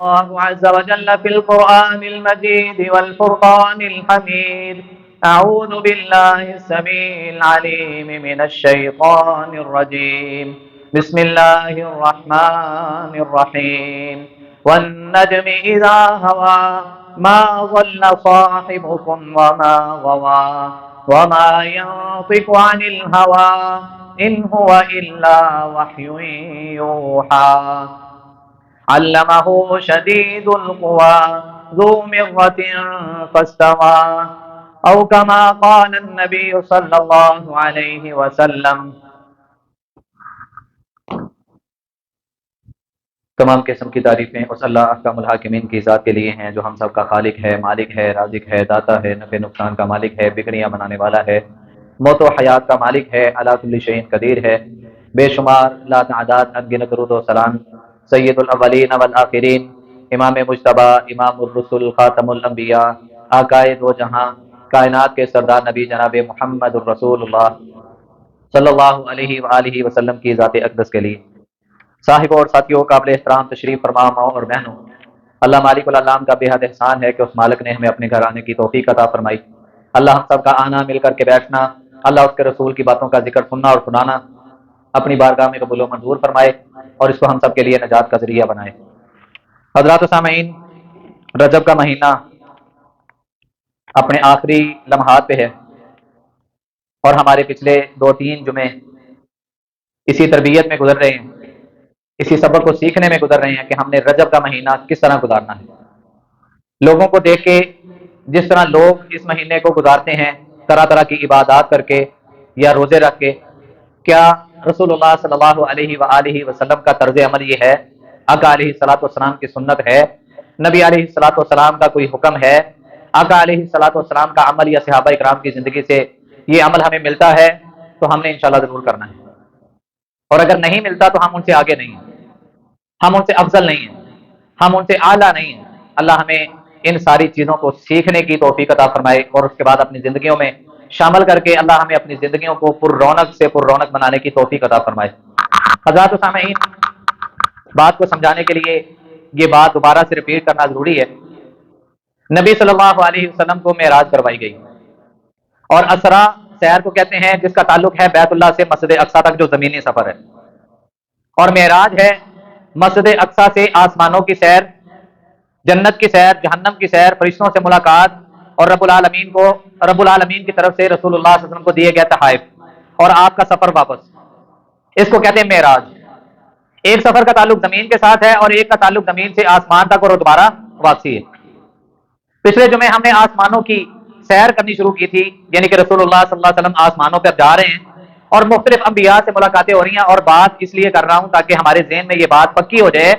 الله عز وجل في القرآن المجيد والفرقان الحميد: أعوذ بالله السميع العليم من الشيطان الرجيم. بسم الله الرحمن الرحيم. والنجم إذا هوى ما ضل صاحبكم وما غوى وما ينطق عن الهوى إن هو إلا وحي يوحى. علمه شديد القوى ذو مرة فاستوى أو كما قال النبي صلى الله عليه وسلم. تمام قسم کی تعریفیں اس اللہ احکام الحاکمین کی ذات کے لیے ہیں جو ہم سب کا خالق ہے، مالک ہے، رازق ہے، داتا ہے، نفع نقصان کا مالک ہے، بگڑیاں بنانے والا ہے، موت و حیات کا مالک ہے، علی کل شیء قدیر ہے. بے شمار لا تعداد انگنت درود و سلام سید الاولین والآخرین، امام مجتبی، امام الرسل، خاتم الانبیاء، آقائے دو جہاں، کائنات کے سردار نبی جناب محمد الرسول اللہ صلی اللہ علیہ وآلہ وسلم کی ذات اقدس کے لیے. صاحبوں اور ساتھیوں، قابل احترام تشریف فرما ماؤں اور بہنوں، اللہ مالک العالم کا بے حد احسان ہے کہ اس مالک نے ہمیں اپنے گھر آنے کی توفیق عطا فرمائی. اللہ ہم سب کا آنا، مل کر کے بیٹھنا، اللہ اس کے رسول کی باتوں کا ذکر سننا اور سنانا اپنی بارگاہ میں قبول و منظور فرمائے اور اس کو ہم سب کے لیے نجات کا ذریعہ بنائے. حضرات و سامعین، رجب کا مہینہ اپنے آخری لمحات پہ ہے اور ہمارے پچھلے 2-3 جمعے اسی تربیت میں گزر رہے ہیں، اسی سبق کو سیکھنے میں گزر رہے ہیں کہ ہم نے رجب کا مہینہ کس طرح گزارنا ہے. لوگوں کو دیکھ کے جس طرح لوگ اس مہینے کو گزارتے ہیں طرح طرح کی عبادات کر کے یا روزے رکھ کے، کیا رسول اللہ صلی اللہ علیہ وآلہ وسلم کا طرز عمل یہ ہے؟ آقا علیہ الصلوۃ والسلام کی سنت ہے؟ نبی علیہ الصلوۃ والسلام کا کوئی حکم ہے؟ آقا علیہ الصلوۃ والسلام کا عمل یا صحابہ اکرام کی زندگی سے یہ عمل ہمیں ملتا ہے تو ہم نے انشاءاللہ ضرور کرنا ہے، اور اگر نہیں ملتا تو ہم ان سے آگے نہیں ہیں، ہم ان سے افضل نہیں ہیں، ہم ان سے اعلیٰ نہیں ہیں. اللہ ہمیں ان ساری چیزوں کو سیکھنے کی توفیق عطا فرمائے اور اس کے بعد اپنی زندگیوں میں شامل کر کے اللہ ہمیں اپنی زندگیوں کو پر رونق سے پر رونق بنانے کی توفیق عطا فرمائے. حضرات و سامعین، بات کو سمجھانے کے لیے یہ بات دوبارہ سے ریپیٹ کرنا ضروری ہے. نبی صلی اللہ علیہ وسلم کو معراج کروائی گئی، اور اسرا سیر کو کہتے ہیں جس کا تعلق ہے بیت اللہ سے مسجد اقصی تک جو زمینی سفر ہے، اور معراج ہے مسجد اقصی سے آسمانوں کی سیر، جنت کی سیر، جہنم کی سیر، فرشتوں سے ملاقات، اور رب العالمین کی طرف سے رسول اللہ صلی اللہ علیہ وسلم کو دیے گئے تحائف اور آپ کا سفر واپس. اس کو کہتے ہیں معراج. ایک سفر کا تعلق زمین کے ساتھ ہے اور ایک کا تعلق زمین سے آسمان تک اور دوبارہ واپسی ہے. پچھلے جمعے ہم نے آسمانوں کی سیر کرنی شروع کی تھی، یعنی کہ رسول اللہ صلی اللہ علیہ وسلم آسمانوں پہ اب جا رہے ہیں اور مختلف انبیاء سے ملاقاتیں ہو رہی ہیں. اور بات اس لیے کر رہا ہوں تاکہ ہمارے ذہن میں یہ بات پکی ہو جائے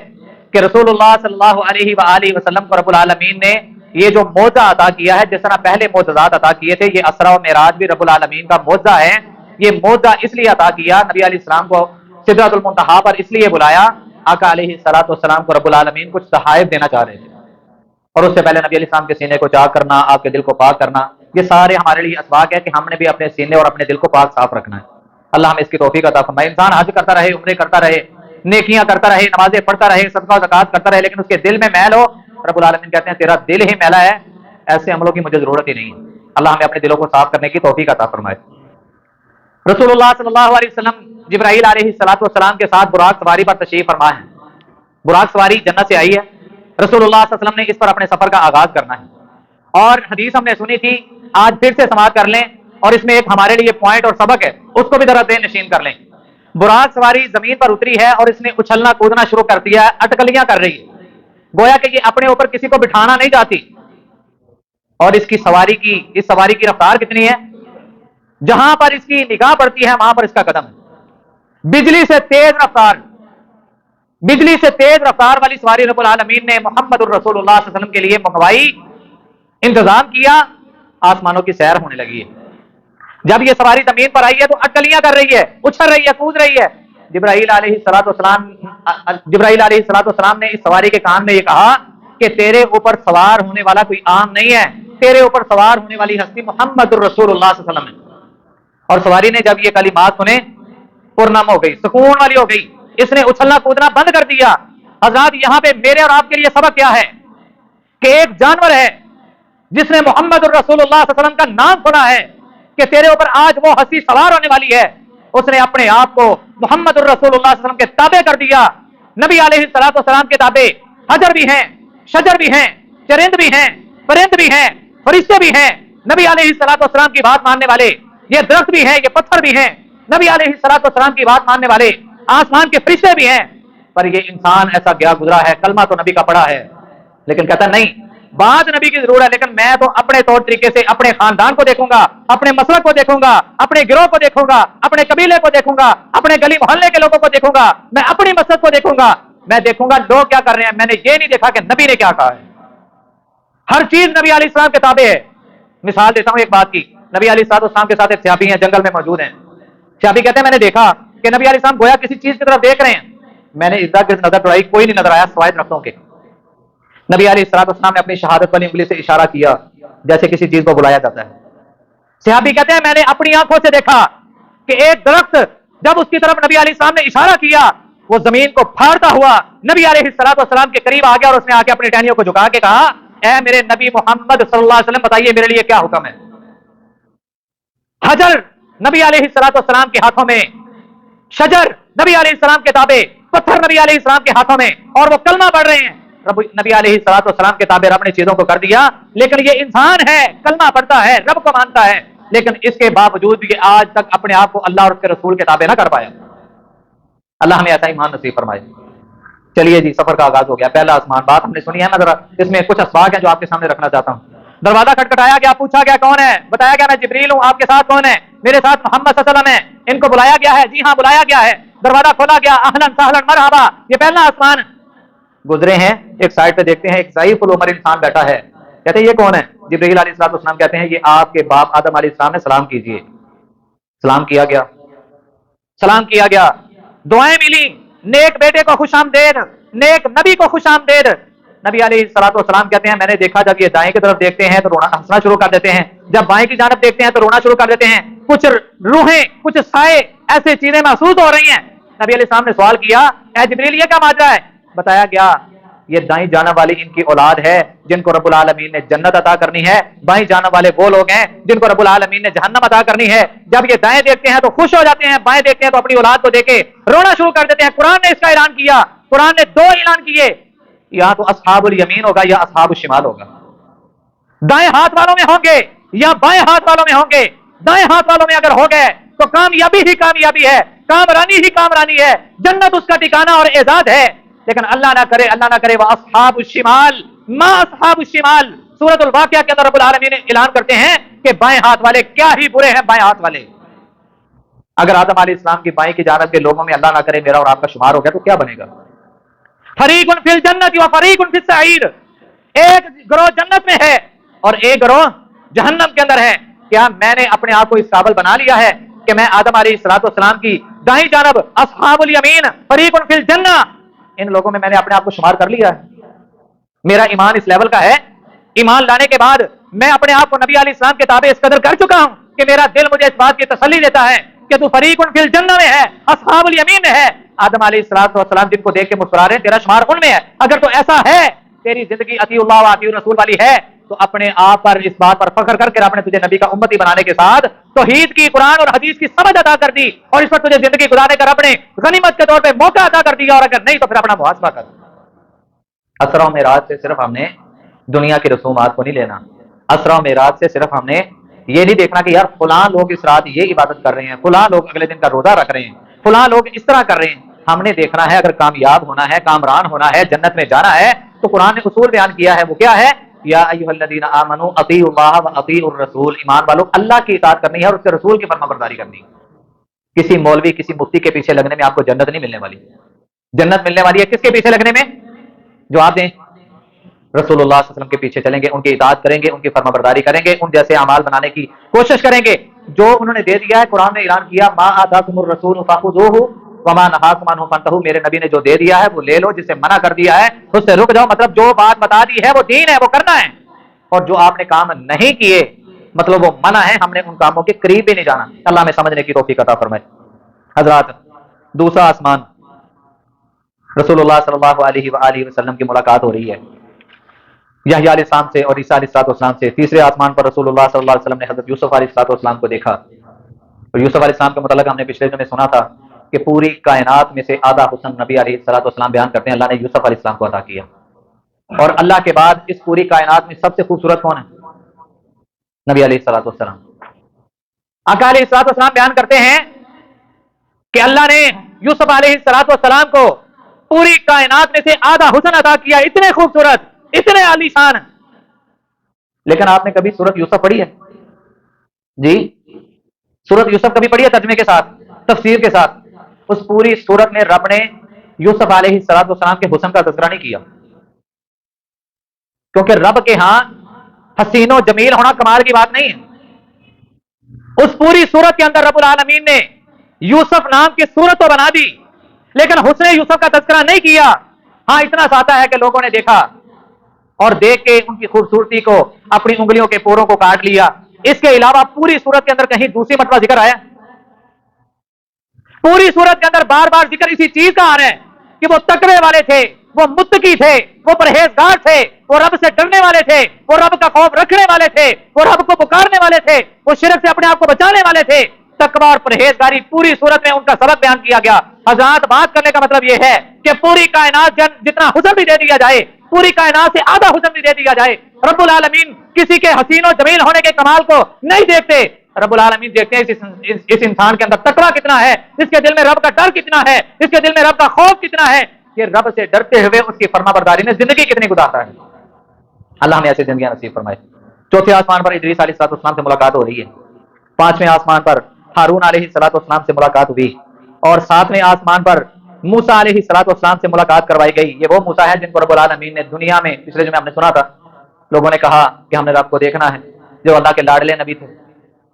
کہ رسول اللہ صلی اللہ علیہ وآلہ وسلم کو رب العالمین نے یہ جو معجزہ عطا کیا ہے، جس طرح پہلے معجزات عطا کیے تھے، یہ اسرا و معراج بھی رب العالمین کا معجزہ ہے. یہ معجزہ اس لیے عطا کیا، نبی علیہ السلام کو سدرۃ المنتہا پر اس لیے بلایا، آقا علیہ الصلوۃ والسلام کو رب العالمین کچھ تحائف دینا چاہ رہے تھے، اور اس سے پہلے نبی علیہ السلام کے سینے کو چاک کرنا، آپ کے دل کو پاک کرنا، یہ سارے ہمارے لیے اسباق ہے کہ ہم نے بھی اپنے سینے اور اپنے دل کو پاک صاف رکھنا ہے. اللہ ہمیں اس کی توفیق عطا فرمائے. انسان حج کرتا رہے، عمرے کرتا رہے، نیکیاں کرتا رہے، نمازیں پڑھتا رہے، صدقہ و زکات کرتا رہے، لیکن اس کے دل میں میل ہو، رب العالمین کہتے ہیں تیرا دل ہی میلا ہے، ایسے عملوں کی مجھے ضرورت ہی نہیں ہے. اللہ ہمیں اپنے دلوں کو صاف کرنے کی توفیق عطا فرمائے. رسول اللہ صلی اللہ علیہ وسلم جبرائیل علیہ الصلوۃ والسلام کے ساتھ براق سواری پر تشریف فرما ہے. براق سواری جنت سے آئی ہے، رسول اللہ صلی اللہ علیہ وسلم نے اس پر اپنے سفر کا آغاز کرنا ہے. اور حدیث ہم نے سنی تھی، آج پھر سے سماعت کر لیں، اور اس میں ایک ہمارے لیے پوائنٹ اور سبق ہے، اس کو بھی ذرا ذہن نشین کر لیں. براق سواری زمین پر اتری ہے اور اس نے اچھلنا کودنا شروع کر دیا ہے، اٹکلیاں کر رہی ہے، گویا کہ یہ اپنے اوپر کسی کو بٹھانا نہیں چاہتی. اور اس سواری کی رفتار کتنی ہے؟ جہاں پر اس کی نگاہ پڑتی ہے وہاں پر اس کا قدم ہے. بجلی سے تیز رفتار والی سواری رب العالمین نے محمد الرسول اللہ صلی اللہ علیہ وسلم کے لیے منگوائی، انتظام کیا، آسمانوں کی سیر ہونے لگی ہے. جب یہ سواری زمین پر آئی ہے تو اٹکلیاں کر رہی ہے، اچھل رہی ہے، کود رہی ہے. جبرائیل علیہ الصلوۃ والسلام نے اس سواری کے کان میں یہ کہا کہ تیرے اوپر سوار ہونے والا کوئی عام نہیں ہے، تیرے اوپر سوار ہونے والی ہستی محمد الرسول اللہ صلی اللہ علیہ وسلم ہے. اور سواری نے جب یہ کلمات سنے پرنم ہو گئی، سکون والی ہو گئی، اس نے اچھلنا کودنا بند کر دیا. حضرات یہاں پہ میرے اور آپ کے لیے سبق کیا ہے کہ ایک جانور ہے جس نے محمد الرسول اللہ صلی اللہ علیہ وسلم کا نام سنا ہے کہ تیرے اوپر آج وہ ہنسی سوار ہونے والی ہے، اس نے اپنے آپ کو محمد الرسول اللہ صلی اللہ علیہ وسلم کے تابع کر دیا۔ نبی علیہ الصلوۃ والسلام کے تابع حجر بھی ہیں، شجر بھی ہیں، چرند بھی ہیں، پرند بھی ہیں، فرشتے بھی ہیں۔ نبی علیہ الصلوۃ والسلام کی بات ماننے والے یہ درخت بھی ہیں، یہ پتھر بھی ہیں۔ نبی علیہ الصلوۃ والسلام کی بات ماننے والے آسمان کے فرشتے بھی ہیں۔ پر یہ انسان ایسا گیا گزرا ہے، کلمہ تو نبی کا پڑھا ہے، لیکن کہتا نہیں بات نبی کی ضرور ہے، لیکن میں تو اپنے طور طریقے سے اپنے خاندان کو دیکھوں گا، اپنے مسلک کو دیکھوں گا، اپنے گروہ کو دیکھوں گا، اپنے قبیلے کو دیکھوں گا، اپنے گلی محلے کے لوگوں کو دیکھوں گا، میں اپنی مسلک کو دیکھوں گا، میں دیکھوں گا لوگ کیا کر رہے ہیں، میں نے یہ نہیں دیکھا کہ نبی نے کیا کہا ہے۔ ہر چیز نبی علیہ السلام کے تابع ہے۔ مثال دیتا ہوں ایک بات کی، نبی علیہ السلام کے ساتھ ایک صحابی ہیں، جنگل میں موجود ہیں۔ صحابی کہتے ہیں میں نے دیکھا کہ نبی علیہ السلام گویا کسی چیز کی طرف دیکھ رہے ہیں، میں نے ارد گرد نظر دوڑائی، کوئی نہیں نظر آیا سوائے درختوں کے۔ نبی علیہ السلام نے اپنی شہادت والی انگلی سے اشارہ کیا جیسے کسی چیز کو بلایا جاتا ہے۔ صحابی کہتے ہیں میں نے اپنی آنکھوں سے دیکھا کہ ایک درخت جب اس کی طرف نبی علیہ السلام نے اشارہ کیا وہ زمین کو پھاڑتا ہوا نبی علیہ السلام کے قریب آ گیا اور اس نے آ کے اپنی ٹہنیوں کو جھکا کے کہا اے میرے نبی محمد صلی اللہ علیہ وسلم بتائیے میرے لیے کیا حکم ہے۔ حجر نبی علیہ السلام کے ہاتھوں میں، شجر نبی علیہ السلام کے تابع، پتھر نبی علیہ السلام کے ہاتھوں میں، اور وہ کلمہ پڑھ رہے ہیں۔ نبی علیہ السلام کے تابع رب نے چیزوں کو کر دیا، لیکن یہ انسان ہے، کلمہ پڑھتا ہے، رب کو مانتا ہے، لیکن اس کے باوجود بھی یہ آج تک اپنے آپ کو اللہ اور اس کے رسول کے تابع نہ کر پایا۔ اللہ ہمیں ایسا ایمان نصیب فرمائے۔ چلیے جی، سفر کا آغاز ہو گیا، پہلا آسمان، بات ہم نے سنی ہے نا، ذرا اس میں کچھ اسباق ہیں جو آپ کے سامنے رکھنا چاہتا ہوں۔ دروازہ کھٹکھٹایا گیا، پوچھا گیا کون ہے، بتایا گیا میں جبریل ہوں، آپ کے ساتھ کون ہے، میرے ساتھ محمد صلی اللہ علیہ وسلم ہے، ان کو بلایا گیا ہے، جی ہاں بلایا گیا ہے۔ دروازہ کھولا گیا، اہلاً سہلاً مرحبا، یہ پہلا آسمان گزرے ہیں۔ ایک سائڈ پہ دیکھتے ہیں ایک ضعیف العمر انسان بیٹھا ہے، کہتے ہیں یہ کون ہے؟ جبریل علیہ السلام کہتے ہیں یہ آپ کے باپ آدم علیہ السلام ہے، سلام کیجئے۔ سلام کیا گیا، سلام کیا گیا، دعائیں ملی، نیک بیٹے کو خوش آمدید، نیک نبی کو خوش آمدید۔ نبی علیہ السلام کہتے ہیں میں نے دیکھا جب یہ دائیں کی طرف دیکھتے ہیں تو رونا ہنسنا شروع کر دیتے ہیں، جب بائیں کی جانب دیکھتے ہیں تو رونا شروع کر دیتے ہیں، کچھ روحیں، کچھ سائے، ایسی چیزیں محسوس ہو رہی ہیں۔ نبی علیہ السلام نے سوال کیا اے جبریل یہ کیا ماجرا ہے؟ بتایا گیا یہ دائیں جانب والی ان کی اولاد ہے جن کو رب العالمین نے جنت عطا کرنی ہے، بائیں جانب والے وہ لوگ ہیں جن کو رب العالمین نے جہنم عطا کرنی ہے۔ جب یہ دائیں دیکھتے ہیں تو خوش ہو جاتے ہیں، بائیں دیکھتے ہیں تو اپنی اولاد کو دیکھ کے رونا شروع کر دیتے ہیں۔ قرآن نے اس کا اعلان کیا، قرآن نے دو اعلان کیے، یا تو اصحاب الیمین ہوگا یا اصحاب الشمال ہوگا، دائیں ہاتھ والوں میں ہوں گے یا بائیں ہاتھ والوں میں ہوں گے۔ دائیں ہاتھ والوں میں اگر ہو گئے تو کامیابی ہی کامیابی ہے، کامرانی ہی کامرانی ہے، جنت اس کا ٹھکانہ اور اعزاز ہے۔ لیکن اللہ نہ کرے وہ اصحاب الشمال ما اصحاب الشمال، سورۃ الواقعہ کے اندر رب العالمین اعلان کرتے ہیں کہ بائیں ہاتھ والے کیا ہی برے ہیں بائیں ہاتھ والے۔ اگر آدم علیہ السلام کی بائیں کی جانب کے لوگوں میں اللہ نہ کرے میرا اور آپ کا شمار ہو گیا تو کیا بنے گا؟ فریق فی الجنت و فریق فی السعیر، ایک گروہ جنت میں ہے اور ایک گروہ جہنم کے اندر ہے۔ کیا میں نے اپنے آپ کو اس قابل بنا لیا ہے کہ میں آدم علیہ السلام کی دائیں جانب اصحاب الیمین فریق فی الجنہ، ان لوگوں میں نے اپنے آپ کو شمار کر لیا ہے؟ میرا ایمان اس لیول کا ہے، ایمان لانے کے بعد میں اپنے آپ کو نبی علیہ السلام کے تابع اس قدر کر چکا ہوں کہ میرا دل مجھے اس بات کی تسلی دیتا ہے کہ تو فریق فی الجنہ میں ہے، اصحاب الیمین میں ہے۔ آدم علیہ السلام جن کو دیکھ کے مسکرا رہے ہیں تیرا شمار ان میں ہے۔ اگر تو ایسا ہے، تیری زندگی اطیع اللہ و اطیع الرسول والی ہے، تو اپنے آپ پر اس بات پر فخر کر کے رب نے تجھے نبی کا امتی بنانے کے ساتھ توحید کی، قرآن اور حدیث کی سمجھ عطا کر دی اور اس پر تجھے زندگی گزارنے کا رب نے غنیمت کے طور پہ موقع عطا کر دیا، اور اگر نہیں تو پھر اپنا محاسبہ کر۔ اسرا و معراج سے صرف ہم نے دنیا کی رسومات کو نہیں لینا، اسرا و معراج سے صرف ہم نے یہ نہیں دیکھنا کہ یار فلاں لوگ اس رات یہ عبادت کر رہے ہیں، فلاں لوگ اگلے دن کا روزہ رکھ رہے ہیں، فلاں لوگ اس طرح کر رہے ہیں۔ ہم نے دیکھنا ہے اگر کامیاب ہونا ہے، کامران ہونا ہے، جنت میں جانا ہے تو قرآن نے اصول بیان کیا ہے، وہ کیا ہے؟ یا ایھا الذین آمنوا اطیعوا اللہ واطیعوا الرسول، ایمان والو اللہ کی اطاعت کرنی ہے اور اس کے رسول کی فرما برداری کرنی ہے۔ کسی مولوی کسی مفتی کے پیچھے لگنے میں آپ کو جنت نہیں ملنے والی، جنت ملنے والی ہے کس کے پیچھے لگنے میں؟ جو آپ دیں رسول اللہ صلی اللہ علیہ وسلم کے پیچھے چلیں گے، ان کی اطاعت کریں گے، ان کی فرما برداری کریں گے، ان جیسے اعمال بنانے کی کوشش کریں گے جو انہوں نے دے دیا ہے۔ قرآن نے اعلان کیا ما آتاکم الرسول فخذوہ وما نہاکم عنہ فانتہوا، میرے نبی نے جو دے دیا ہے وہ لے لو، جسے منع کر دیا ہے اس سے رک جاؤ۔ مطلب جو بات بتا دی ہے وہ دین ہے، وہ کرنا ہے، اور جو آپ نے کام نہیں کیے مطلب وہ منع ہے، ہم نے ان کاموں کے قریب بھی نہیں جانا۔ اللہ میں سمجھنے کی توفیق عطا فرمائے۔ حضرات، دوسرا آسمان رسول اللہ صلی اللہ علیہ وآلہ وسلم کی ملاقات ہو رہی ہے یحییٰ علیہ السلام سے اور عیسیٰ علیہ السلام سے. تیسرے آسمان پر رسول اللہ صلی اللہ علیہ وسلم نے حضرت یوسف علیہ السلام کو دیکھا. اور یوسف علیہ السلام کے متعلق ہم نے پچھلے دن میں سنا تھا کہ پوری کائنات میں سے آدھا حسن نبی علیہ السلام بیان کرتے ہیں اللہ نے یوسف علیہ السلام کو عطا کیا. اور اللہ کے بعد اس پوری کائنات میں سب سے خوبصورت کون ہے؟ نبی علیہ السلام. آقا علیہ السلام بیان کرتے ہیں کہ اللہ نے یوسف علیہ السلام کو پوری کائنات میں سے آدھا حسن عطا کیا، اتنے خوبصورت، اتنے عالی شان. لیکن آپ نے کبھی سورت یوسف پڑھی ہے؟ جی، سورت یوسف کبھی پڑھی ہے ترجمے کے ساتھ، تفسیر کے ساتھ؟ اس پوری سورت میں رب نے یوسف علیہ السلام کے حسن کا تذکرہ نہیں کیا، کیونکہ رب کے ہاں حسین و جمیل ہونا کمال کی بات نہیں ہے. اس پوری سورت کے اندر رب العالمین نے یوسف نام کی سورت تو بنا دی لیکن حسن یوسف کا تذکرہ نہیں کیا. ہاں اتنا ساتا ہے کہ لوگوں نے دیکھا اور دیکھ کے ان کی خوبصورتی کو اپنی انگلیوں کے پوروں کو کاٹ لیا. اس کے علاوہ پوری سورت کے اندر کہیں دوسری مرتبہ ذکر آیا؟ پوری سورت کے اندر بار بار ذکر اسی چیز کا آ رہا ہے کہ وہ تقوی والے تھے، وہ متقی تھے، وہ پرہیزگار تھے، وہ رب سے ڈرنے والے تھے، وہ رب کا خوف رکھنے والے تھے، وہ رب کو پکارنے والے تھے، وہ شرک سے اپنے آپ کو بچانے والے تھے. تقوی اور پرہیزگاری پوری صورت میں ان کا سبق بیان کیا گیا. حضرات بات کرنے کا مطلب یہ ہے کہ پوری کائنات جتنا حسن بھی دے دیا جائے، پوری کائنات سے آدھا حسن بھی دے دیا جائے، رب العالمین کسی کے حسین و جمیل ہونے کے کمال کو نہیں دیکھتے. رب العالمین دیکھتے ہیں اس انسان کے اندر تقوی کتنا ہے، اس کے دل میں رب کا ڈر کتنا ہے، اس کے دل میں رب کا خوف کتنا ہے، کہ رب سے ڈرتے ہوئے اس کی فرما برداری میں زندگی کتنی گزارتا ہے. اللہ ہمیں ایسی زندگیاں نصیب فرمائے. چوتھے آسمان پر ادریس علیہ السلام سے ملاقات ہو رہی ہے. پانچویں آسمان پر ہارون علیہ السلام سے ملاقات ہوئی اور ساتویں آسمان پر موسیٰ علیہ السلام سے ملاقات کروائی گئی. یہ وہ موسیٰ ہے جن کو رب العالمین نے دنیا میں پچھلے جمعے ہم نے سنا تھا، لوگوں نے کہا کہ ہم نے رب کو دیکھنا ہے، جو اللہ کے لاڈلے نبی تھے.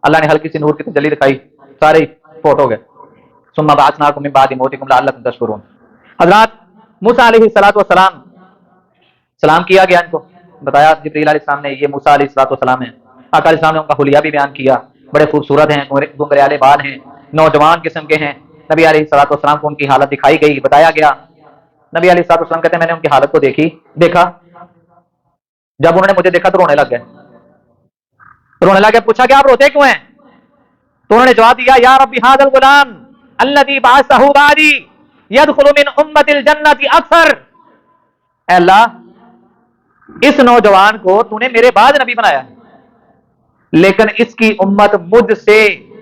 اللہ نے ہلکی سی نور کی تجلی دکھائی، سارے فوت ہو گئے. ثم بعثناکم من بعد موتکم لعلکم تشکرون. حضرات موسیٰ علیہ السلام سلام کیا گیا، ان کو بتایا جبریل علیہ السلام نے یہ موسیٰ علیہ السلام ہیں. آقا علیہ السلام نے ان کا حلیہ بھی بیان کیا، بڑے خوبصورت ہیں، گنگریالے بال ہیں، نوجوان قسم کے ہیں. نبی علیہ السلام کو ان کی حالت دکھائی گئی، بتایا گیا. نبی علیہ السلام کہتے ہیں میں نے ان کی حالت کو دیکھا، جب انہوں نے مجھے دیکھا تو رونے لگ گئے. پوچھا کہ آپ روتے کیوں ہیں؟ تو انہوں نے جواب دیا یا رب ھذا الغلام الذي بعثه بعدي يدخل من امة الجنة اکثر. اے اللہ، اس نوجوان کو تو نے میرے بعد نبی بنایا ہے لیکن اس کی امت مجھ سے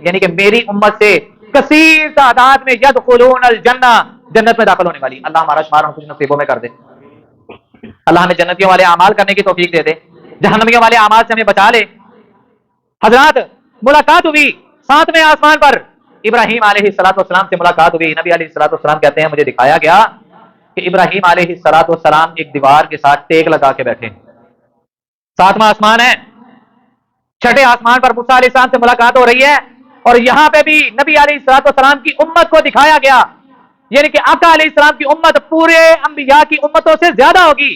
یعنی کہ میری امت سے کثیر تعداد میں یدخلون الجنہ، جنت میں داخل ہونے والی. اللہ ہمارا شمار ہم کچھ نصیبوں میں کر دے. اللہ ہمیں جنتیوں والے اعمال کرنے کی توفیق دے دے، جہنمیوں والے اعمال سے ہمیں بچا لے. حضرات ملاقات ہوئی ساتویں آسمان پر، ابراہیم علیہ السلام سے ملاقات ہوئی. نبی علیہ السلام کہتے ہیں مجھے دکھایا گیا کہ ابراہیم علیہ السلام ایک دیوار کے ساتھ ٹیک لگا کے بیٹھے. ساتواں آسمان ہے. چھٹے آسمان پر موسیٰ علیہ السلام سے ملاقات ہو رہی ہے اور یہاں پہ بھی نبی علیہ السلام کی امت کو دکھایا گیا، یعنی کہ آقا علیہ السلام کی امت پورے انبیاء کی امتوں سے زیادہ ہوگی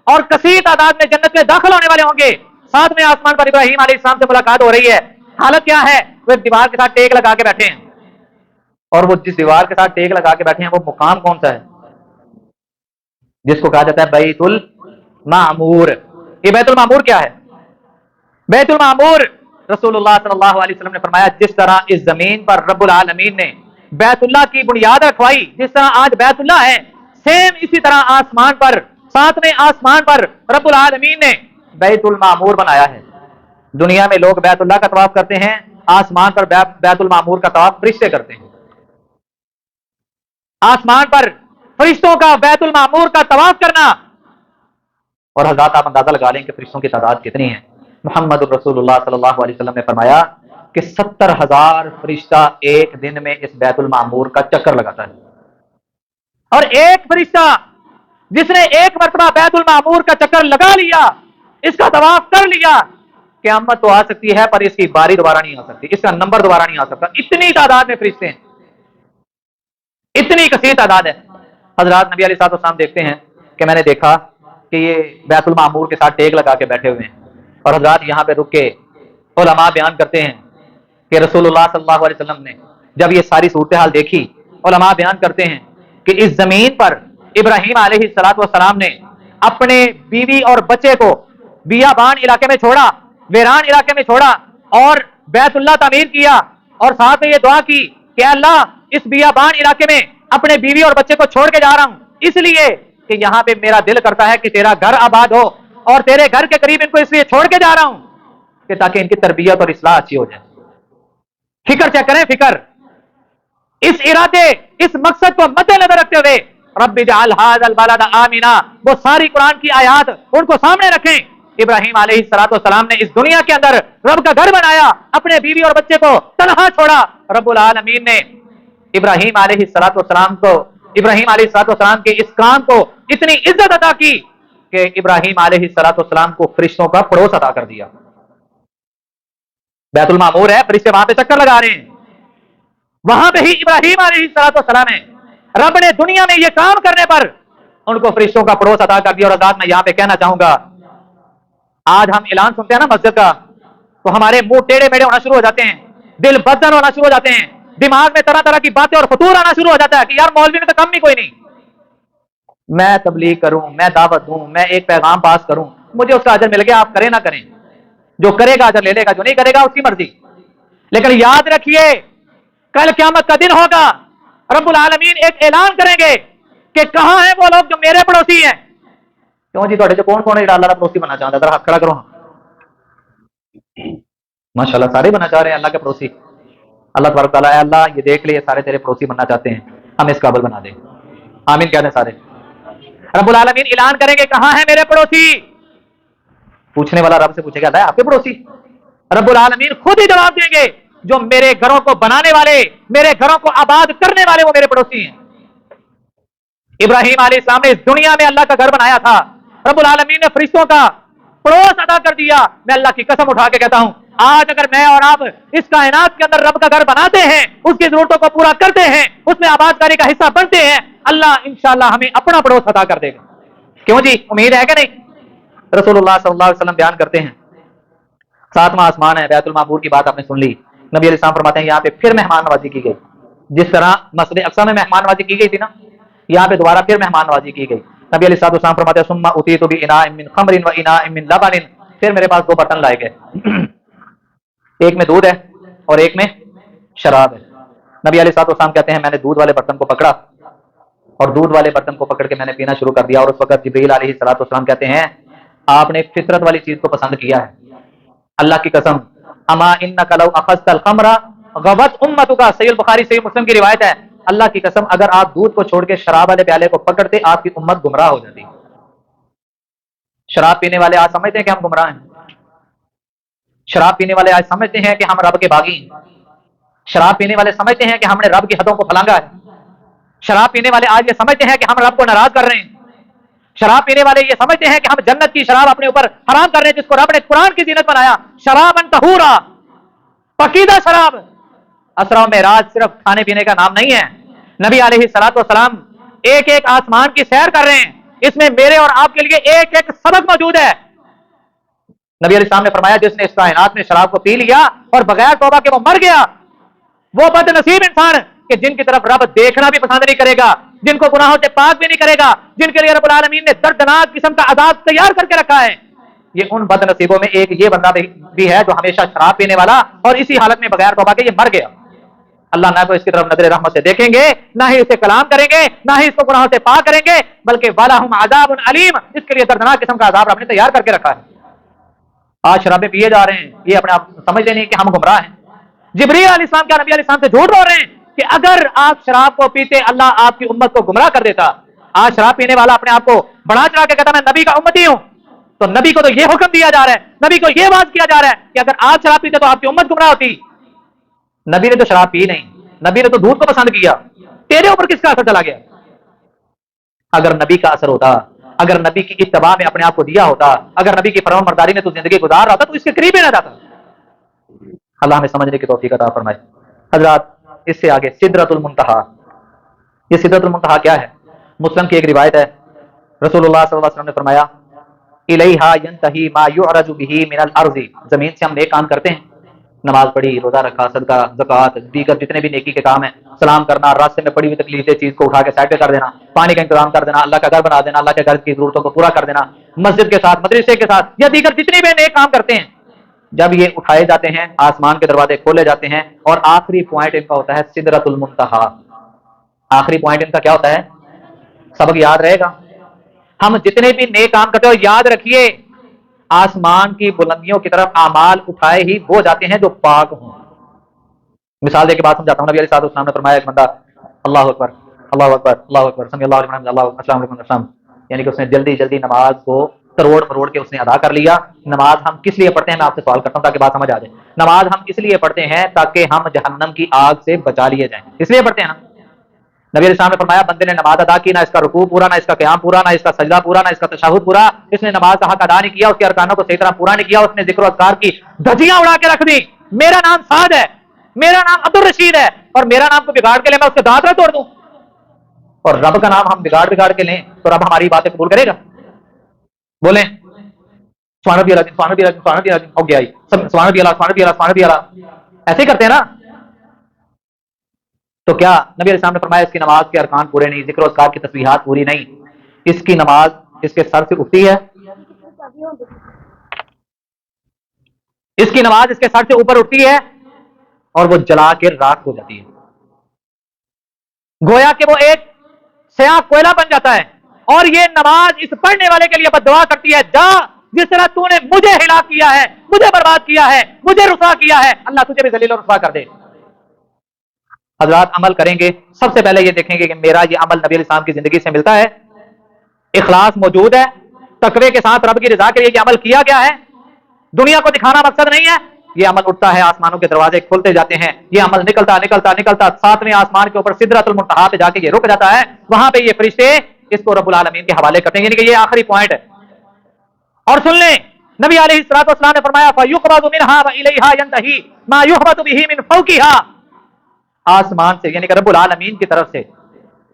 اور کثیر تعداد میں جنت میں داخل ہونے والے ہوں گے. ساتویں آسمان پر ابراہیم علیہ السلام سے ملاقات ہو رہی ہے. حالت کیا ہے؟ وہ ایک دیوار کے ساتھ ٹیک لگا کے بیٹھے ہیں. اور وہ جس دیوار کے ساتھ ٹیک لگا کے بیٹھے ہیں وہ مقام کون سا ہے؟ جس کو کہا جاتا ہے بیت المعمور. یہ بیت المعمور کیا ہے؟ بیت المعمور رسول اللہ صلی اللہ علیہ وسلم نے فرمایا جس طرح اس زمین پر رب العالمین نے بیت اللہ کی بنیاد رکھوائی، جس طرح آج بیت اللہ ہے، سیم اسی طرح آسمان پر ساتویں آسمان پر رب العالمین نے بیت المعمور بنایا ہے. دنیا میں لوگ بیت اللہ کا طواف کرتے ہیں، آسمان پر بیت المعمور کا طواف فرشتے کرتے ہیں. آسمان پر فرشتوں کا بیت المعمور کا طواف کرنا، اور حضرات آپ اندازہ لگا لیں کہ فرشتوں کی تعداد کتنی ہے. محمد الرسول اللہ صلی اللہ علیہ وسلم نے فرمایا کہ 70,000 فرشتہ ایک دن میں اس بیت المعمور کا چکر لگاتا ہے. اور ایک فرشتہ جس نے ایک مرتبہ بیت المعمور کا چکر لگا لیا، اس کا طواف کر لیا، قیامت تو آ سکتی ہے پر اس کی باری دوبارہ نہیں آ سکتی، اس کا نمبر دوبارہ نہیں آ سکتا. اتنی تعداد میں فرشتے ہیں، اتنی کثیر تعداد ہے. حضرات نبی علیہ السلام دیکھتے ہیں کہ میں نے دیکھا کہ یہ بیت المعمور کے ساتھ ٹیک لگا کے بیٹھے ہوئے ہیں. اور حضرات یہاں پہ رک کے علماء بیان کرتے ہیں کہ رسول اللہ صلی اللہ علیہ وسلم نے جب یہ ساری صورتحال دیکھی، علماء بیان کرتے ہیں کہ اس زمین پر ابراہیم علیہ السلام نے اپنے بیوی اور بچے کو بیابان علاقے میں چھوڑا، ویران علاقے میں چھوڑا اور بیت اللہ تعمیر کیا، اور ساتھ میں یہ دعا کی کہ اللہ اس بیابان علاقے میں اپنے بیوی اور بچے کو چھوڑ کے جا رہا ہوں، اس لیے کہ یہاں پہ میرا دل کرتا ہے کہ تیرا گھر آباد ہو، اور تیرے گھر کے قریب ان کو اس لیے چھوڑ کے جا رہا ہوں کہ تاکہ ان کی تربیت اور اصلاح اچھی ہو جائے۔ فکر چیک کریں، فکر، اس ارادے، اس مقصد کو مد نظر رکھتے ہوئے رب اجعل ھذا البلد آمنا، وہ ساری قرآن کی آیات ان کو سامنے رکھیں۔ ابراہیم علیہ السلام نے اس دنیا کے اندر رب کا گھر بنایا، اپنے بیوی اور بچے کو تنہا چھوڑا۔ رب العالمین نے ابراہیم علیہ السلام کے اس کام کو اتنی عزت عطا کی کہ ابراہیم علیہ السلام کو فرشتوں کا پڑوس عطا کر دیا۔ بیت المعمور ہے، فرشتے وہاں پہ چکر لگا رہے ہیں، وہاں پہ ہی ابراہیم علیہ السلام ہے۔ رب نے دنیا میں یہ کام کرنے پر ان کو فرشتوں کا پڑوس عطا کر دیا۔ اور آزاد میں یہاں پہ کہنا چاہوں گا، آج ہم اعلان سنتے ہیں نا مسجد کا، تو ہمارے منہ ٹیڑے میڑے ہونا شروع ہو جاتے ہیں، دل بدن ہونا شروع ہو جاتے ہیں، دماغ میں طرح طرح کی باتیں اور فطور آنا شروع ہو جاتا ہے کہ یار مولوی میں تو کم ہی کوئی نہیں، میں تبلیغ کروں، میں دعوت دوں، میں ایک پیغام پاس کروں، مجھے اس کا اجر مل گیا، آپ کریں نہ کریں، جو کرے گا اجر لے لے گا، جو نہیں کرے گا اس کی مرضی۔ لیکن یاد رکھیے کل قیامت کا دن ہوگا، رب العالمین ایک اعلان کریں گے کہ کہاں ہیں وہ لوگ جو میرے پڑوسی ہیں۔ کیوں جی تھوڑے جو کون کون ہے اللہ کا پڑوسی بننا چاہتا ہے؟ ذرا ہاتھ کھڑا کرو۔ ماشاءاللہ سارے بننا چاہ رہے ہیں اللہ کے پڑوسی۔ اللہ تبارک تعالیٰ، اے اللہ یہ دیکھ لے سارے تیرے پڑوسی بننا چاہتے ہیں، ہم اس قابل بنا دیں، آمین کہہ دیں سارے۔ رب العالمین اعلان کریں گے کہاں ہیں میرے پڑوسی؟ پوچھنے والا رب سے پوچھے گا اللہ آپ کے پڑوسی؟ رب العالمین خود ہی جواب دیں گے جو میرے گھروں کو بنانے والے، میرے گھروں کو آباد کرنے والے وہ میرے پڑوسی ہیں۔ ابراہیم علیہ السلام نے اس دنیا میں اللہ کا گھر بنایا تھا، رب العالمین نے فرشتوں کا پڑوس ادا کر دیا۔ میں اللہ کی قسم اٹھا کے کہتا ہوں، آج اگر میں اور آپ اس کائنات کے اندر رب کا گھر بناتے ہیں، اس کی ضرورتوں کو پورا کرتے ہیں، اس میں آباد کاری کا حصہ بنتے ہیں، اللہ انشاءاللہ ہمیں اپنا پڑوس عطا کر دے گا۔ کیوں جی، امید ہے کہ نہیں؟ رسول اللہ صلی اللہ علیہ وسلم بیان کرتے ہیں، ساتواں آسمان ہے، بیت المعمور کی بات آپ نے سن لی، نبی علیہ السلام فرماتے ہیں یہاں پہ پھر مہمان نوازی کی گئی، جس طرح مسجد اقصی میں مہمان نوازی کی گئی تھی نا، یہاں پہ دوبارہ پھر مہمان نوازی کی گئی۔ نبی علیہ السلام فرماتے ہیں ثم اتیت باناء من خمر واناء من لبن، پھر میرے پاس دو برتن لائے گئے، ایک میں دودھ ہے اور ایک میں شراب ہے۔ نبی علیہ السلام کہتے ہیں میں نے دودھ والے برتن کو پکڑا اور دودھ والے برتن کو پکڑ کے میں نے پینا شروع کر دیا، اور اس وقت جبریل علیہ السلام کہتے ہیں آپ نے فطرت والی چیز کو پسند کیا ہے، اللہ کی قسم اما انک لو اخذت الخمر غوت امتک، صحیح البخاری صحیح مسلم کی روایت ہے، اللہ کی قسم اگر آپ دودھ کو چھوڑ کے شراب والے پیالے کو پکڑتے آپ کی امت گمراہ ہو جاتی۔ شراب پینے والے آج سمجھتے ہیں کہ ہم گمراہ ہیں، شراب پینے والے آج سمجھتے ہیں کہ ہم رب کے باغی ہیں، شراب پینے والے سمجھتے ہیں کہ ہم نے رب کی حدوں کو پھلانگا ہے، شراب پینے والے آج یہ سمجھتے ہیں کہ ہم رب کو ناراض کر رہے ہیں، شراب پینے والے یہ سمجھتے ہیں کہ ہم جنت کی شراب اپنے اوپر حرام کر رہے ہیں جس کو رب نے قرآن کی زینت بنایا، شرابا طہورا، پاکیزہ شراب۔ اسرا و معراج صرف کھانے پینے کا نام نہیں ہے، نبی علیہ السلام ایک ایک آسمان کی سیر کر رہے ہیں، اس میں میرے اور آپ کے لیے ایک ایک سبق موجود ہے۔ نبی علیہ السلام نے فرمایا جس نے اس کائنات میں شراب کو پی لیا اور بغیر توبہ کے وہ مر گیا، وہ بد نصیب انسان کہ جن کی طرف رب دیکھنا بھی پسند نہیں کرے گا، جن کو گناہوں سے پاک بھی نہیں کرے گا، جن کے لیے رب العالمین نے دردناک قسم کا عذاب تیار کر کے رکھا ہے، یہ ان بد نصیبوں میں ایک یہ بندہ بھی ہے جو ہمیشہ شراب پینے والا اور اسی حالت میں بغیر توبہ کے یہ مر گیا۔ اللہ نہ تو اس کی طرف نظر رحمت سے دیکھیں گے، نہ ہی اسے کلام کریں گے، نہ ہی اس کو گناہوں سے پاک کریں گے، بلکہ وَلَهُمْ عَذَابٌ عَلِيمٌ، اس کے لیے دردناک قسم کا عذاب رب نے تیار کر کے رکھا ہے۔ آج شرابیں پیے جا رہے ہیں، یہ اپنے آپ سمجھتے نہیں کہ ہم گمراہ ہیں۔ جبریل علیہ السلام کیا نبی علیہ السلام سے جھوٹ بول رہے ہیں کہ اگر آپ شراب کو پیتے اللہ آپ کی امت کو گمراہ کر دیتا۔ آج شراب پینے والا اپنے آپ کو بڑا چڑھا کے کہتا میں نبی کا امتی ہوں، تو نبی کو تو یہ حکم دیا جا رہا ہے، نبی کو یہ بات کیا جا رہا ہے کہ اگر آپ شراب پیتے تو آپ کی امت گمراہ ہوتی۔ نبی نے تو شراب پی نہیں، نبی نے تو دودھ کو پسند کیا، تیرے اوپر کس کا اثر چلا گیا؟ اگر نبی کا اثر ہوتا، اگر نبی کی اتباع میں اپنے آپ کو دیا ہوتا، اگر نبی کی فرمان برداری میں تو زندگی گزار رہا تھا تو اس کے قریب ہی نہ جاتا۔ اللہ ہمیں سمجھنے کی توفیق عطا فرمائے۔ حضرات اس سے آگے سدرۃ المنتہا، یہ سدرۃ المنتہا کیا ہے؟ مسلم کی ایک روایت ہے، رسول اللہ صلی اللہ علیہ وسلم نے فرمایا الیہا ینتہی ما یعرج بہ من الارض، زمین سے ہم نیک کام کرتے ہیں نماز پڑھی، روزہ رکھا، صدقہ، زکوٰۃ، دیگر جتنے بھی نیکی کے کام ہیں، سلام کرنا، راستے میں پڑی ہوئی تکلیفیں چیز کو اٹھا کے سائڈ پہ کر دینا، پانی کا انتظام کر دینا، اللہ کا گھر بنا دینا، اللہ کے گھر کی ضرورتوں کو پورا کر دینا، مسجد کے ساتھ، مدرسے کے ساتھ، یا دیگر جتنے بھی نیک کام کرتے ہیں، جب یہ اٹھائے جاتے ہیں آسمان کے دروازے کھولے جاتے ہیں، اور آخری پوائنٹ ان کا ہوتا ہے سدرۃ المنتہا۔ آخری پوائنٹ ان کا کیا ہوتا ہے؟ سبق یاد رہے گا؟ ہم جتنے بھی نیک کام کرتے ہو یاد رکھیے، آسمان کی بلندیوں کی طرف اعمال اٹھائے ہی وہ جاتے ہیں جو پاک ہوں۔ مثال دے کے بات سمجھاتا ہوں۔ نبی علیہ الصلوۃ والسلام نے فرمایا ایک بندہ اللہ اکبر اللہ اکبر اللہ اکبر سمی اللہ علیہ اللہ السلام علیکم السلام، یعنی کہ اس نے جلدی جلدی نماز کو تروڑ مروڑ کے اس نے ادا کر لیا۔ نماز ہم کس لیے پڑھتے ہیں؟ میں آپ سے سوال کرتا ہوں تاکہ بات سمجھ آ جائے۔ نماز ہم اس لیے پڑھتے ہیں تاکہ ہم جہنم کی آگ سے بچا لیے جائیں، اس لیے پڑھتے ہیں نا۔ نبی علیہ السلام نے فرمایا بندے نے نماز ادا کی، نہ اس کا رکوع پورا، نہ اس کا قیام پورا، نہ اس کا سجدہ پورا، نہ اس کا تشہد پورا، اس نے نماز کا حق ادا نہیں کیا، اس کے ارکانوں کو صحیح طرح پورا نہیں کیا، اس نے ذکر و اذکار کی دھجیاں اڑا کے رکھ دی، میرا نام سعد ہے، میرا نام عبد الرشید ہے، اور میرا نام کو بگاڑ کے لے میں اس کے دانت نہ توڑ دوں، اور رب کا نام ہم بگاڑ کے لیں تو رب ہماری باتیں قبول کرے گا؟ بولیں سبحان ربی العظیم سبحان ربی العظیم سبحان ربی العظیم، ہو گیا سبحان ربی اللہ سبحان ربی اللہ سبحان ربی اللہ، ایسے ہی کرتے ہیں نا۔ تو کیا نبی علیہ السلام نے فرمایا اس کی نماز کے ارکان پورے نہیں، ذکر و اذکار کی تسبیحات پوری نہیں، اس کی نماز اس کے سر سے اٹھتی ہے، اس کی نماز اس کے سر سے اوپر اٹھتی ہے اور وہ جلا کے راکھ ہو جاتی ہے، گویا کہ وہ ایک سیاہ کوئلہ بن جاتا ہے، اور یہ نماز اس پڑھنے والے کے لیے بد دعا کرتی ہے، جا جس طرح تو نے مجھے ہلاک کیا ہے، مجھے برباد کیا ہے، مجھے رسوا کیا ہے، اللہ تجھے بھی ذلیل و رسوا کر دے۔ حضرات عمل کریں گے، سب سے پہلے یہ دیکھیں گے کہ میرا یہ عمل نبی علیہ السلام کی زندگی سے ملتا ہے، اخلاص موجود ہے، تقوی کے ساتھ رب کی رضا کے لیے یہ عمل کیا گیا ہے، دنیا کو دکھانا مقصد نہیں ہے۔ یہ عمل اٹھتا ہے، آسمانوں کے دروازے کھلتے جاتے ہیں، یہ عمل نکلتا نکلتا نکلتا ساتویں آسمان کے اوپر سدرۃ المنتہا پہ جا کے یہ رک جاتا ہے، وہاں پہ یہ فرشتے اس کو رب العالمین کے حوالے کرتے ہیں، یعنی کہ یہ آخری پوائنٹ ہے۔ اور سن لیں نبی علیہ الصلوۃ والسلام نے فرمایا فَيُقْبَضُ مِنْهَا وَإِلَيْهَا يَنْتَهِي مَا يُحْبَطُ بِهِ مِنْ فَوْقِهَا، آسمان سے یعنی کہ رب العالمین کی طرف سے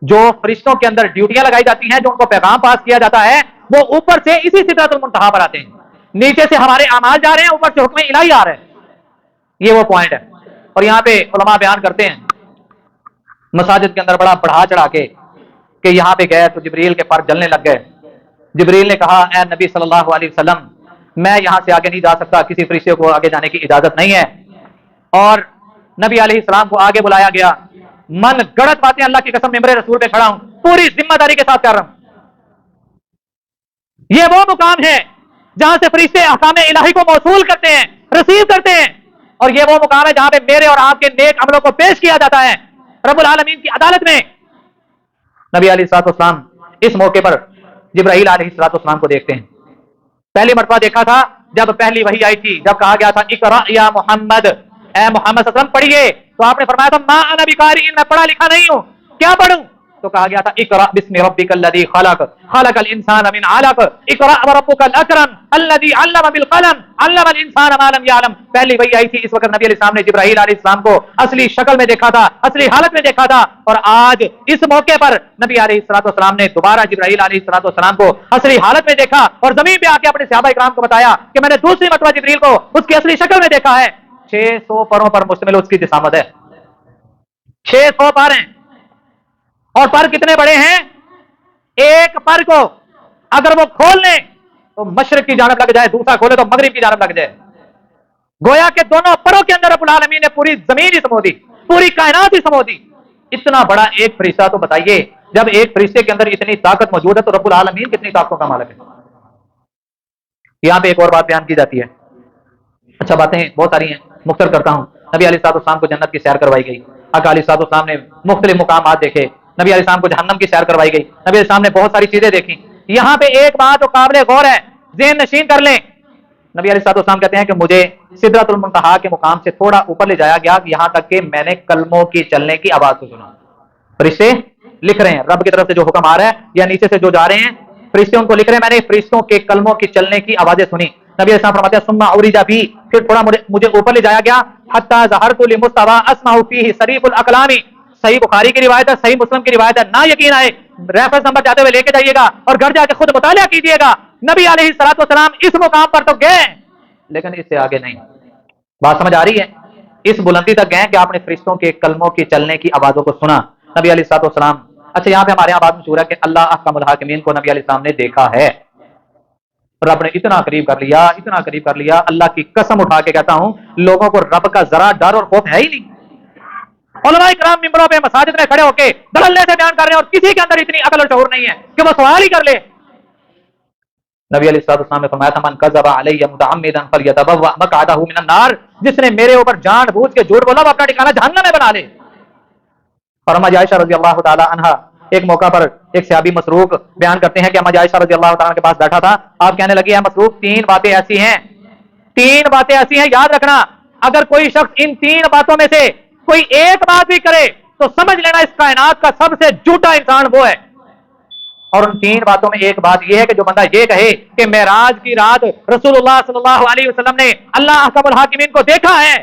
جو فرشتوں کے اندر ڈیوٹیاں لگائی جاتی ہیں، جو ان کو پیغام پاس کیا جاتا ہے، وہ اوپر سے اسی سدرۃ المنتہا پر آتے ہیں، نیچے سے ہمارے اعمال جا رہے ہیں، اوپر سے حکم الہی آ رہے ہیں، یہ وہ پوائنٹ ہے۔ اور یہاں پہ علماء بیان کرتے ہیں مساجد کے اندر بڑا بڑھا چڑھا کے کہ یہاں پہ گئے تو جبریل کے پر جلنے لگ گئے، جبریل نے کہا اے نبی صلی اللہ علیہ وسلم میں یہاں سے آگے نہیں جا سکتا، کسی فرشتے کو آگے جانے کی اجازت نہیں ہے، اور نبی علیہ السلام کو آگے بلایا گیا، من گڑت باتیں اللہ کی قسم ممبر رسول پہ کھڑا ہوں، پوری ذمہ داری کے ساتھ کر رہا ہوں۔ یہ وہ مقام ہے جہاں سے فرشتے احکام الہی کو موصول کرتے ہیں، رسیو کرتے ہیں، اور یہ وہ مقام ہے جہاں پہ میرے اور آپ کے نیک عملوں کو پیش کیا جاتا ہے رب العالمین کی عدالت میں۔ نبی علیہ الصلوۃ والسلام اس موقع پر جبرائیل علیہ الصلوۃ والسلام کو دیکھتے ہیں، پہلی مرتبہ دیکھا تھا جب پہلی وحی آئی تھی، جب کہا گیا تھا اقرأ یا محمد، اے محمد صلی اللہ علیہ وسلم پڑھیے، تو آپ نے فرمایا تھا ما انا بقارئ، میں پڑھا لکھا نہیں ہوں، کیا پڑھوں؟ تو کہا گیا تھا اقرأ بسم ربک الذی خلق خلق الانسان من علق اقرأ وربک الاکرم الذی علم بالقلم علم الانسان ما لم یعلم۔ پہلی وحی آئی تھی، اس وقت نبی علیہ السلام نے جبرائیل علیہ السلام کو اصلی شکل میں دیکھا تھا، اصلی حالت میں دیکھا تھا، اور آج اس موقع پر نبی علیہ الصلوۃ والسلام نے دوبارہ جبرائیل علیہ الصلوۃ والسلام کو اصلی حالت میں دیکھا، اور زمین پہ آ کے اپنے صحابہ اکرام کو بتایا کہ میں نے دوسری مرتبہ جبریل کو اس کی اصلی شکل میں دیکھا ہے۔ 600 پروں پر مشتمل اس کی جسامت ہے، 600 پر ہیں، اور پر کتنے بڑے ہیں؟ ایک پر کو اگر وہ کھول لیں تو مشرق کی جانب لگ جائے، دوسرا کھولے تو مغرب کی جانب لگ جائے، گویا کہ دونوں پروں کے اندر رب العالمین نے پوری زمین ہی سمو دی، پوری کائنات ہی سمو دی۔ اتنا بڑا ایک فرشتہ، تو بتائیے جب ایک فرشتے کے اندر اتنی طاقت موجود ہے تو رب العالمین کتنی طاقتوں کا مالک ہے۔ یہاں پہ ایک اور بات بیان کی جاتی ہے، اچھا باتیں بہت ساری ہیں، مختصر کرتا ہوں۔ نبی علیہ الصلوۃ والسلام کو جنت کی سیر کروائی گئی، آقا علیہ الصلوۃ والسلام نے مختلف مقامات دیکھے، نبی علیہ السلام کو جہنم کی سیر کروائی گئی، نبی علیہ السلام نے بہت ساری چیزیں دیکھی۔ یہاں پہ ایک بات جو قابل غور ہے، ذہن نشین کر لیں، نبی علیہ الصلوۃ والسلام کہتے ہیں کہ مجھے سدرۃ المنتہا کے مقام سے تھوڑا اوپر لے جایا گیا، یہاں تک کہ میں نے کلموں کی چلنے کی آواز کو سنا۔ فرشتے لکھ رہے ہیں رب کی طرف سے جو حکم آ رہا ہے، یا نیچے سے جو جا رہے ہیں فرشتے ان کو لکھ رہے ہیں، میں نے فرشتوں کے کلموں کی چلنے کی آوازیں سنی۔ نبی علیہ السلام فرماتے ہیں ثم عرج بی، پھر تھوڑا مجھے اوپر لے جایا گیا، حتی ظہرت لمستوی اسمع فیہ صریف الاقلام، صحیح بخاری کی روایت ہے، صحیح مسلم کی روایت ہے، نہ یقین آئے ریفرنس نمبر جاتے ہوئے لے کے جائیے گا اور گھر جا کے خود مطالعہ کیجیے گا۔ نبی علیہ الصلوۃ والسلام اس مقام پر تو گئے لیکن اس سے آگے نہیں۔ بات سمجھ آ رہی ہے؟ اس بلندی تک گئے کہ آپ نے فرشتوں کے کلموں کے چلنے کی آوازوں کو سنا. نبی علیہ الصلوۃ والسلام. اچھا یہاں پہ ہمارے یہاں بات مشہور ہے کہ اللہ احکم الحاکمین کو نبی علیہ السلام نے دیکھا ہے. رب نے اتنا قریب کر لیا, اتنا قریب کر لیا, اللہ کی قسم اٹھا کے کہتا ہوں لوگوں کو رب کا ذرا ڈر اور خوف ہے ہی نہیں. علماء کرام ممبروں پہ مساجد میں کھڑے ہو کے دھڑلے سے بیان کر رہے ہیں اور کسی کے اندر اتنی عقل اور شعور نہیں ہے کہ وہ سوال ہی کر لے. نبی علیہ الصلوۃ والسلام نے فرمایا تھا من کذب علی متعمدا فلیتبوأ مقعدہ من النار, جس نے میرے اوپر جان بوجھ کے جھوٹ بولا وہ اپنا ٹھکانہ جہنم میں بنا لے. اور اما عائشہ رضی اللہ تعالی عنہا ایک موقع پر ایک صحابی مسروق بیان کرتے ہیں کہ اما عائشہ رضی اللہ تعالیٰ کے پاس بیٹھا تھا. آپ کہنے لگے ہیں مسروق تین باتیں ایسی ہیں یاد رکھنا, اگر کوئی شخص ان تین باتوں میں سے کوئی ایک بات بھی کرے تو سمجھ لینا اس کائنات کا سب سے جھوٹا انسان وہ ہے. اور ان تین باتوں میں ایک بات یہ ہے کہ جو بندہ یہ کہے کہ معراج کی رات رسول اللہ صلی اللہ علیہ وسلم نے اللہ احکم الحاکمین کو دیکھا ہے,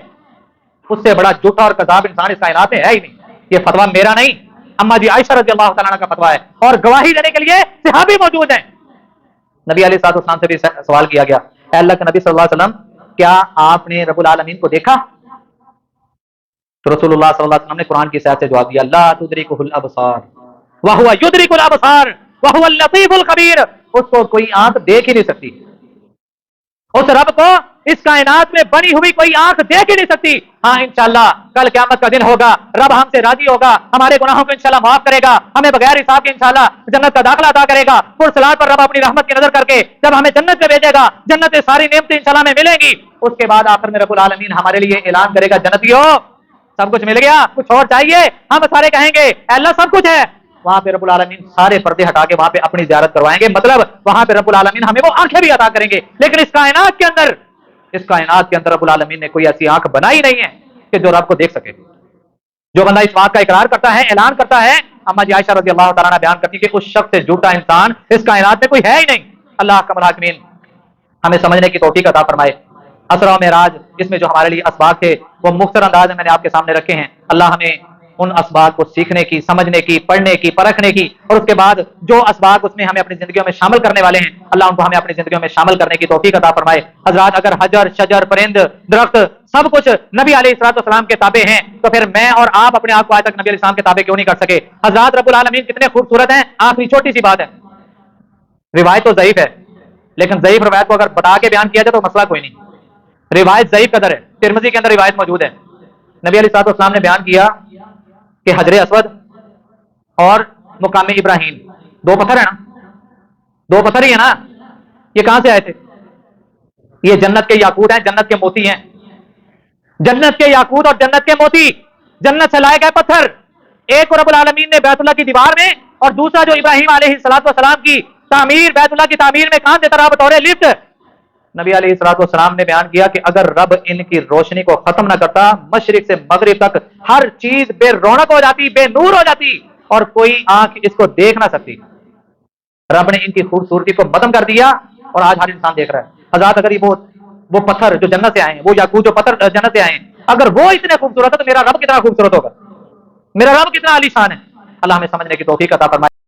اس سے بڑا جھوٹا اور کذاب انسان اس کائنات میں ہے ہی نہیں. یہ فتویٰ میرا نہیں, اما جی عائشہ رضی اللہ تعالیٰ عنہ کا فتویٰ ہے, اور گواہی دینے کے لیے صحابی موجود ہیں. نبی علیہ الصلوۃ والسلام سے بھی سوال کیا گیا, اے اللہ کے نبی صلی اللہ علیہ وسلم کیا آپ نے رب العالمین کو دیکھا؟ تو رسول اللہ صلی اللہ علیہ وسلم نے قرآن کی آیت سے جواب دیا لا تدرکہ الابصار وہو یدرک الابصار وہو اللطیف الخبیر. اس کو کوئی آنکھ دیکھ ہی نہیں سکتی, اس رب کو اس کائنات میں بنی ہوئی کوئی آنکھ دیکھ ہی نہیں سکتی. ہاں انشاءاللہ کل قیامت کا دن ہوگا, رب ہم سے راضی ہوگا, ہمارے گناہوں کو انشاءاللہ معاف کرے گا, ہمیں بغیر حساب کے انشاءاللہ جنت کا داخلہ عطا کرے گا. پرسلات پر رب اپنی رحمت کی نظر کر کے جب ہمیں جنت میں بھیجے گا, جنت سے ساری نعمتیں انشاءاللہ ہمیں ملیں گی. اس کے بعد آخر میں رب العالمین ہمارے لیے اعلان کرے گا جنتیو سب کچھ مل گیا, کچھ اور چاہیے؟ ہم سارے کہیں گے اے اللہ سب کچھ ہے. وہاں پہ رب العالمین سارے پردے ہٹا کے وہاں پہ اپنی زیارت کروائیں گے, مطلب وہاں پہ رب العالمین ہمیں وہ آنکھیں بھی عطا کریں گے. لیکن اس کائنات کے اندر رب العالمین نے کوئی ایسی آنکھ بنائی نہیں ہے کہ جو رب کو دیکھ سکے. جو بندہ اس بات کا اقرار کرتا ہے, اعلان کرتا ہے, اما جی عائشہ رضی اللہ تعالیٰ عنہ بیان کرتی کہ اس شخص سے جھوٹا انسان اس کائنات میں کوئی ہے ہی نہیں. اللہ احکم الحاکمین ہمیں سمجھنے کی توفیق عطا فرمائے. اسرا و معراج اس میں جو ہمارے لیے اسباق تھے وہ مختصر انداز میں نے آپ کے سامنے رکھے ہیں. اللہ ہمیں ان اسباق کو سیکھنے کی, سمجھنے کی, پڑھنے کی, پرکھنے کی, اور اس کے بعد جو اسباق اس میں ہمیں اپنی زندگیوں میں شامل کرنے والے ہیں اللہ ان کو ہمیں اپنی زندگیوں میں شامل کرنے کی توفیق عطا فرمائے. حضرات اگر حجر شجر پرند درخت سب کچھ نبی علیہ الصلوۃ والسلام کے تابع ہیں تو پھر میں اور آپ اپنے آپ کو آج تک نبی علیہ السلام کے تابع کیوں نہیں کر سکے؟ حضرات رب العالمین کتنے خوبصورت ہیں. آخری چھوٹی سی بات ہے, روایت تو ضعیف ہے لیکن ضعیف روایت کو اگر بتا کے بیان کیا جائے تو مسئلہ کوئی نہیں. روایت ضعیف قدر ہے, ترمذی کے اندر روایت موجود ہے. نبی علیہ الصلوۃ والسلام نے بیان کیا کہ حجر اسود اور مقام ابراہیم دو پتھر ہیں نا, دو پتھر ہی ہیں نا, یہ کہاں سے آئے تھے؟ یہ جنت کے یاقوت ہیں, جنت کے موتی ہیں. جنت کے یاقوت اور جنت کے موتی, جنت سے لائے گئے پتھر, ایک رب العالمین نے بیت اللہ کی دیوار میں اور دوسرا جو ابراہیم علیہ الصلوۃ والسلام کی تعمیر, بیت اللہ کی تعمیر میں کام دیتا رہا بطور لفٹ. نبی علیہ الصلوۃ والسلام نے بیان کیا کہ اگر رب ان کی روشنی کو ختم نہ کرتا, مشرق سے مغرب تک ہر چیز بے رونق ہو جاتی, بے نور ہو جاتی, اور کوئی آنکھ اس کو دیکھ نہ سکتی. رب نے ان کی خوبصورتی کو ختم کر دیا اور آج ہر انسان دیکھ رہا ہے. حضرات اگر یہ وہ پتھر جو جنت سے آئے ہیں, وہ یاقوت جو پتھر جنت سے آئے ہیں, اگر وہ اتنے خوبصورت ہے تو میرا رب کتنا خوبصورت ہوگا, میرا رب کتنا عالی شان ہے. اللہ ہمیں سمجھنے کی توفیق عطا فرمائے.